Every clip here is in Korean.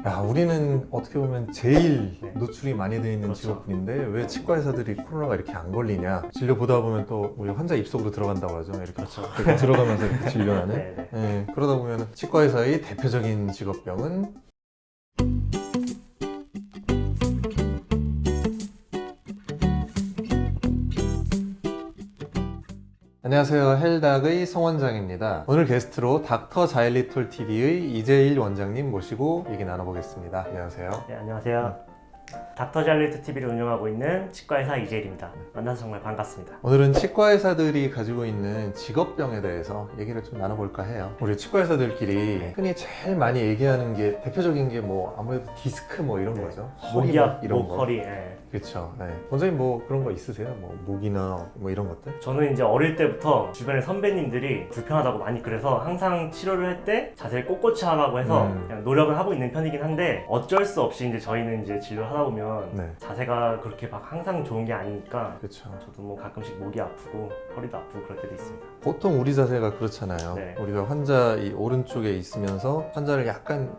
야, 우리는 어떻게 보면 제일 네. 노출이 많이 돼 있는 그렇죠. 직업군인데 왜 치과 의사들이 코로나가 이렇게 안 걸리냐? 진료 보다 보면 또 우리 환자 입속으로 들어간다고 하죠. 이렇게, 그렇죠. 이렇게 들어가면서 이렇게 진료하는. 네, 예, 그러다 보면 치과 의사의 대표적인 직업병은 안녕하세요. 헬닥의 성원장입니다. 오늘 게스트로 닥터 자일리톨 TV의 이재일 원장님 모시고 얘기 나눠보겠습니다. 안녕하세요. 네, 안녕하세요. 닥터 잘리트 TV를 운영하고 있는 치과의사 이재일입니다. 만나서 정말 반갑습니다. 오늘은 치과 의사들이 가지고 있는 직업병에 대해서 얘기를 좀 나눠볼까 해요. 우리 치과 의사들끼리 흔히 제일 많이 얘기하는 게 대표적인 게 뭐 아무래도 디스크 뭐 이런 거죠. 목이압, 이런 목, 거. 허리. 네. 그렇죠. 네. 원장님 뭐 그런 거 있으세요? 뭐 목이나 뭐 이런 것들? 저는 이제 어릴 때부터 주변의 선배님들이 불편하다고 많이 그래서 항상 치료를 할 때 자세를 꼿꼿이 하라고 해서 그냥 노력을 하고 있는 편이긴 한데 어쩔 수 없이 이제 저희는 이제 진료를 하다 보면 네. 자세가 그렇게 막 항상 좋은 게 아니니까 그렇죠. 저도 뭐 가끔씩 목이 아프고 허리도 아프고 그럴 때도 있습니다. 보통 우리 자세가 그렇잖아요. 네. 우리가 환자 이 오른쪽에 있으면서 환자를 약간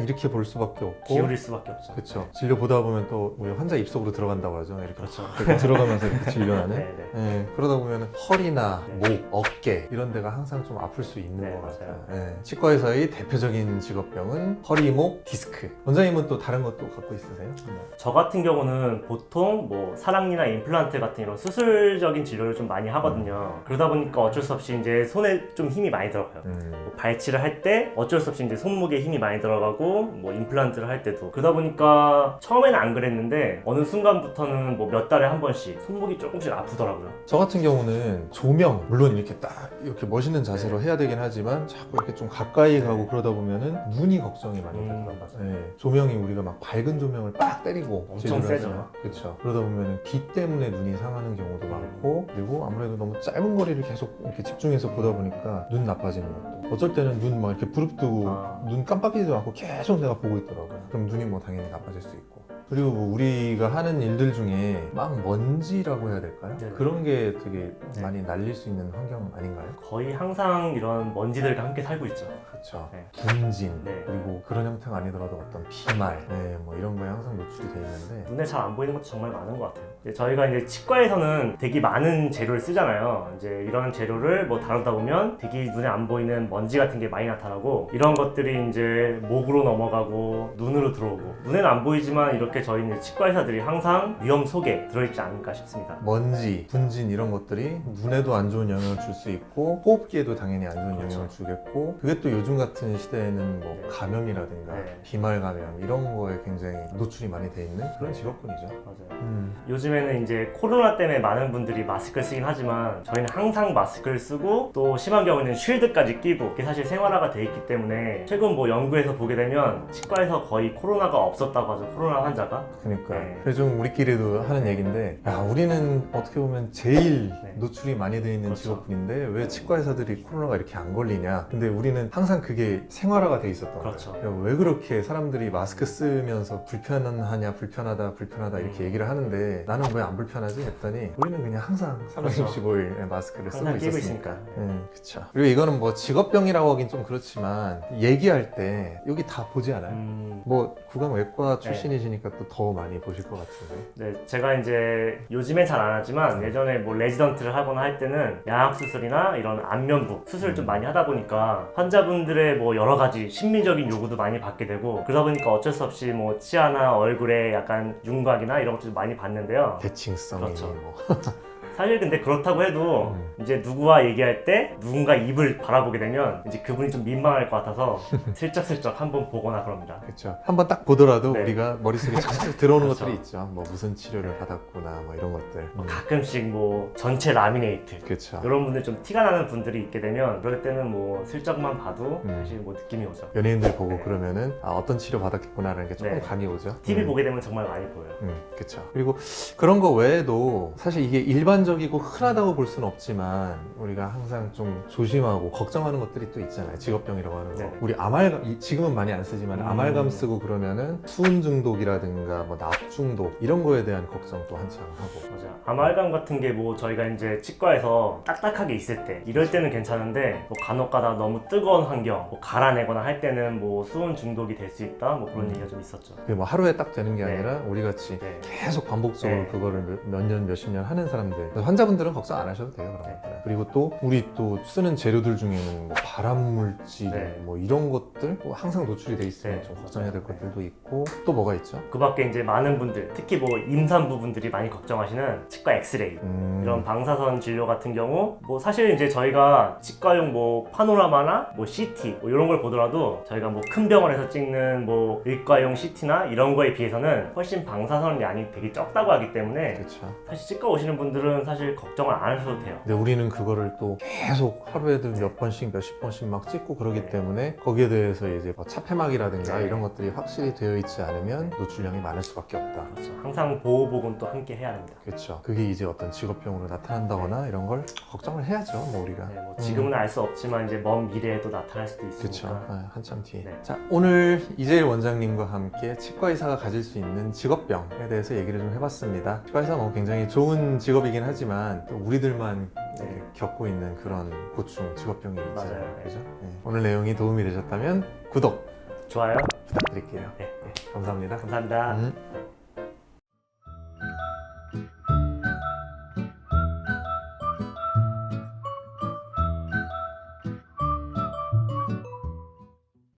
이렇게 볼 수밖에 없고 기울일 수밖에 없죠. 그렇죠. 진료 보다 보면 또 우리 환자 입속으로 들어간다고 하죠. 이렇게, 그렇죠. 이렇게 들어가면서 이렇게 진료하는. 네, 네. 예, 그러다 보면 허리나 네. 목, 어깨 이런 데가 항상 좀 아플 수 있는 네, 것 같아요. 맞아요. 예, 치과의사의 대표적인 직업병은 허리, 목, 디스크. 원장님은 또 다른 것도 갖고 있으세요? 저 같은 경우는 보통 뭐 사랑니나 임플란트 같은 이런 수술적인 진료를 좀 많이 하거든요. 그러다 보니까 어쩔 수 없이 이제 손에 좀 힘이 많이 들어가요. 뭐 발치를 할 때 어쩔 수 없이 이제 손목에 힘이 많이 들어가고 뭐 임플란트를 할 때도 그러다 보니까 처음에는 안 그랬는데 어느 순간부터는 뭐 몇 달에 한 번씩 손목이 조금씩 아프더라고요. 저 같은 경우는 조명, 물론 이렇게 딱 이렇게 멋있는 자세로 해야 되긴 하지만 자꾸 이렇게 좀 가까이 가고 그러다 보면은 눈이 걱정이 많이 되더라고요. 맞아요. 예, 조명이 우리가 막 밝은 조명을 빡 때리고 엄청 세죠. 그렇죠. 그러다 보면은 빛 때문에 눈이 상하는 경우도 많고 그리고 아무래도 너무 짧은 거리를 계속 이렇게 집중해서 보다 보니까 눈 나빠지는 것도 어쩔 때는 눈 막 이렇게 부릅뜨고 눈 깜빡이지도 않고 계속 내가 보고 있더라고요. 그럼 눈이 뭐 당연히 나빠질 수 있고 그리고 뭐 우리가 하는 일들 중에 막 먼지라고 해야 될까요? 네. 그런 게 되게 네. 많이 날릴 수 있는 환경 아닌가요? 거의 항상 이런 먼지들과 함께 살고 있죠. 그렇죠. 네. 분진 네. 그리고 그런 형태가 아니더라도 어떤 비말 뭐 이런 거에 항상 노출이 돼 있는데 눈에 잘 안 보이는 것도 정말 많은 것 같아요. 이제 저희가 이제 치과에서는 되게 많은 재료를 쓰잖아요. 이제 이런 재료를 뭐 다루다 보면 되게 눈에 안 보이는 먼지 같은 게 많이 나타나고 이런 것들이 이제 목으로 넘어가고 눈으로 들어오고 눈에는 안 보이지만 이렇게 저희는 치과 의사들이 항상 위험 속에 들어있지 않을까 싶습니다. 먼지, 분진 이런 것들이 눈에도 안 좋은 영향을 줄 수 있고 호흡기에도 당연히 안 좋은 그렇죠. 영향을 주겠고 그게 또 요즘 같은 시대에는 뭐 네. 감염이라든가 네. 비말 감염 이런 거에 굉장히 노출이 많이 돼 있는 그런 직업군이죠. 맞아요. 요즘에는 이제 코로나 때문에 많은 분들이 마스크를 쓰긴 하지만 저희는 항상 마스크를 쓰고 또 심한 경우에는 쉴드까지 끼고 이게 사실 생활화가 돼 있기 때문에 최근 뭐 연구에서 보게 되면 치과에서 거의 코로나가 없었다고 하죠. 코로나 환자가. 그러니까 네. 그래서 좀 우리끼리도 하는 얘기인데 야, 우리는 어떻게 보면 제일 네. 노출이 많이 돼 있는 그렇죠. 직업군인데 왜 치과 의사들이 코로나가 이렇게 안 걸리냐 근데 우리는 항상 그게 생활화가 돼 있었던 그렇죠. 거예요. 야, 왜 그렇게 사람들이 마스크 쓰면서 불편하냐 불편하다 이렇게 얘기를 하는데 나는 왜 안 불편하지 했더니 우리는 그냥 항상 365일 마스크를 쓰고 항상 끼고 있었으니까. 있으니까. 그쵸. 그리고 이거는 뭐 직업병이라고 하긴 좀 그렇지만 얘기할 때 여기 다 보지 않아요? 뭐 구강외과 출신이시니까 또 더 많이 보실 것 같은데. 네, 제가 이제 요즘엔 잘 안 하지만 예전에 뭐 레지던트를 하거나 할 때는 양악 수술이나 이런 안면부 수술을 좀 많이 하다 보니까 환자분들의 뭐 여러 가지 심리적인 요구도 많이 받게 되고 그러다 보니까 어쩔 수 없이 뭐 치아나 얼굴에 약간 윤곽이나 이런 것도 많이 받는데요. 대칭성이 그렇죠. 뭐. 사실 근데 그렇다고 해도 이제 누구와 얘기할 때 누군가 입을 바라보게 되면 이제 그분이 좀 민망할 것 같아서 슬쩍슬쩍 한번 보거나 그럽니다. 그렇죠. 한번 딱 보더라도 네. 우리가 머릿속에 착착 들어오는 그렇죠. 것들이 있죠. 뭐 무슨 치료를 받았구나 뭐 이런 것들. 가끔씩 뭐 전체 라미네이트 그렇죠. 이런 분들 좀 티가 나는 분들이 있게 되면 그럴 때는 뭐 슬쩍만 봐도 음. 사실 뭐 느낌이 오죠. 연예인들 보고 네. 그러면은 아, 어떤 치료 받았겠구나라는 게 조금 네. 감이 오죠. TV 보게 되면 정말 많이 보여요. 그렇죠. 그리고 그런 거 외에도 사실 이게 일반적인 일반적이고 흔하다고 볼 수는 없지만 우리가 항상 좀 조심하고 걱정하는 것들이 또 있잖아요. 직업병이라고 하는 거. 네. 우리 지금은 많이 안 쓰지만 아말감 쓰고 그러면은 수은 중독이라든가 뭐 납 중독 이런 거에 대한 걱정도 한창 하고. 맞아. 아말감 같은 게 뭐 저희가 이제 치과에서 딱딱하게 있을 때 이럴 때는 괜찮은데 뭐 간혹가다 너무 뜨거운 환경 뭐 갈아내거나 할 때는 뭐 수은 중독이 될 수 있다 뭐 그런 얘기가 좀 있었죠. 그게 뭐 하루에 딱 되는 게 네. 아니라 우리 같이 네. 계속 반복적으로 네. 그거를 몇 년, 몇십 년 하는 사람들. 환자분들은 걱정 안 하셔도 돼요. 그런 네. 것들은. 그리고 또 우리 또 쓰는 재료들 중에는 뭐 발암물질 네. 뭐 이런 것들 또 항상 노출이 돼 있으면 네. 좀 걱정해야 될 맞아요. 것들도 있고 또 뭐가 있죠? 그 밖에 이제 많은 분들 특히 뭐 임산부 분들이 많이 걱정하시는 치과 엑스레이 이런 방사선 진료 같은 경우 뭐 사실 이제 저희가 치과용 뭐 파노라마나 뭐 CT 뭐 이런 걸 보더라도 저희가 뭐 큰 병원에서 찍는 뭐 의과용 CT나 이런 거에 비해서는 훨씬 방사선 양이 되게 적다고 하기 때문에 그렇죠. 사실 치과 오시는 분들은 사실 걱정을 안 하셔도 돼요. 근데 우리는 그거를 또 계속 하루에도 몇 번씩 몇십 번씩 막 찍고 그러기 네. 때문에 거기에 대해서 이제 뭐 차폐막이라든가 네. 이런 것들이 확실히 되어 있지 않으면 노출량이 많을 수밖에 없다. 그렇죠. 항상 보호복은 또 함께 해야 합니다. 그렇죠. 그게 이제 어떤 직업병으로 나타난다거나 이런 걸 걱정을 해야죠. 뭐 우리가. 네, 뭐 지금은 알 수 없지만 이제 먼 미래에도 나타날 수도 그렇죠. 있으니까. 한참 뒤에. 네. 자, 오늘 이재일 원장님과 함께 치과 의사가 가질 수 있는 직업병에 대해서 얘기를 좀 해봤습니다. 치과 의사가 뭐 굉장히 좋은 직업이긴 하지만 또 우리들만 네. 겪고 있는 그런 고충, 직업병이 있잖아요. 맞아요. 그죠? 네. 오늘 내용이 도움이 되셨다면 구독 좋아요. 부탁드릴게요. 네. 감사합니다. 감사합니다. 음.